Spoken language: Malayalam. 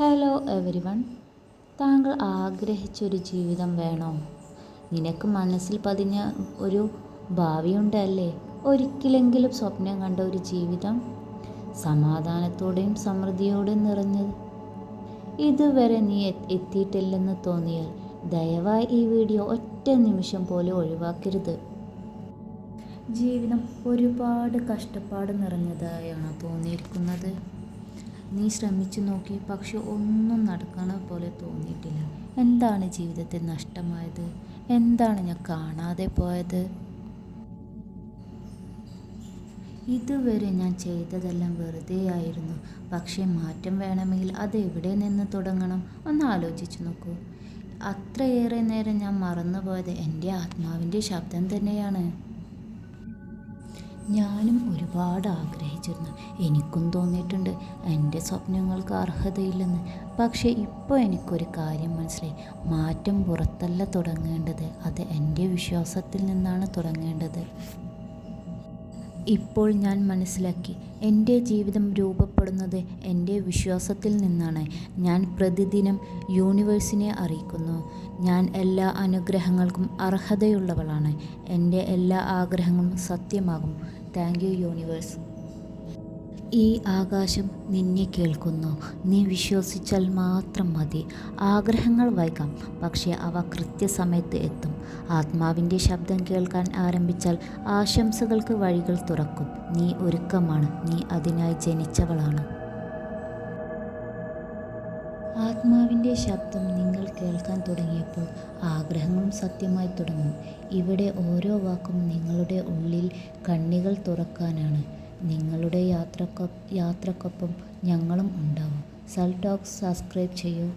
Hello everyone. താങ്കൾ ആഗ്രഹിച്ചൊരു ജീവിതം വേണോ? നിനക്ക് മനസ്സിൽ പതിഞ്ഞ ഒരു ഭാവിയുണ്ടല്ലേ? ഒരിക്കലെങ്കിലും സ്വപ്നം കണ്ട ഒരു ജീവിതം, സമാധാനത്തോടെയും സമൃദ്ധിയോടെയും നിറഞ്ഞത്. ഇതുവരെ നീ എത്തിയിട്ടില്ലെന്ന് തോന്നിയാൽ ദയവായി ഈ വീഡിയോ ഒറ്റ നിമിഷം പോലും ഒഴിവാക്കരുത്. ജീവിതം ഒരുപാട് കഷ്ടപ്പാട് നിറഞ്ഞതായാണ് തോന്നിയിരിക്കുന്നത്. നീ ശ്രമിച്ചു നോക്കി, പക്ഷെ ഒന്നും നടക്കണ പോലെ തോന്നിയിട്ടില്ല. എന്താണ് ജീവിതത്തിൽ നഷ്ടമായത്? എന്താണ് ഞാൻ കാണാതെ പോയത്? ഇതുവരെ ഞാൻ ചെയ്തതെല്ലാം വെറുതെയായിരുന്നു. പക്ഷേ മാറ്റം വേണമെങ്കിൽ അത് എവിടെ നിന്ന് തുടങ്ങണം? ഒന്ന് ആലോചിച്ചു നോക്കൂ. അത്രയേറെ നേരം ഞാൻ മറന്നുപോയത് എൻ്റെ ആത്മാവിൻ്റെ ശബ്ദം തന്നെയാണ്. ഞാനും ഒരുപാട് ആഗ്രഹിച്ചിരുന്നു. എനിക്കും തോന്നിയിട്ടുണ്ട് എൻ്റെ സ്വപ്നങ്ങൾക്ക് അർഹതയില്ലെന്ന്. പക്ഷേ ഇപ്പോൾ എനിക്കൊരു കാര്യം മനസ്സിലായി. മാറ്റം പുറത്തല്ല തുടങ്ങേണ്ടത്, അത് എൻ്റെ വിശ്വാസത്തിൽ നിന്നാണ് തുടങ്ങേണ്ടത്. ഇപ്പോൾ ഞാൻ മനസ്സിലാക്കി, എൻ്റെ ജീവിതം രൂപപ്പെടുന്നത് എൻ്റെ വിശ്വാസത്തിൽ നിന്നാണ്. ഞാൻ പ്രതിദിനം യൂണിവേഴ്സിനെ അറിയിക്കുന്നു, ഞാൻ എല്ലാ അനുഗ്രഹങ്ങൾക്കും അർഹതയുള്ളവളാണ്. എൻ്റെ എല്ലാ ആഗ്രഹങ്ങളും സത്യമാകും. Thank you universe. ഈ ആകാശം നിന്നെ കേൾക്കുന്നു. നീ വിശ്വസിച്ചാൽ മാത്രം മതി. ആഗ്രഹങ്ങൾ വൈകാം, പക്ഷേ അവ കൃത്യസമയത്ത് എത്തും. ആത്മാവിൻ്റെ ശബ്ദം കേൾക്കാൻ ആരംഭിച്ചാൽ ആശംസകൾക്ക് വഴികൾ തുറക്കും. നീ ഒരുക്കമാണ്. നീ അതിനായി ജനിച്ചവളാണ്. ആത്മാവിൻ്റെ ശബ്ദം നിങ്ങൾ കേൾക്കാൻ തുടങ്ങിയപ്പോൾ ആഗ്രഹങ്ങളും സത്യമായി തുടങ്ങും. ഇവിടെ ഓരോ വാക്കും നിങ്ങളുടെ ഉള്ളിൽ കണ്ണികൾ തുറക്കാനാണ്. നിങ്ങളുടെ യാത്രക്കൊപ്പം ഞങ്ങളും ഉണ്ടാവും. സൽ ടോക്സ് സബ്സ്ക്രൈബ് ചെയ്യൂ.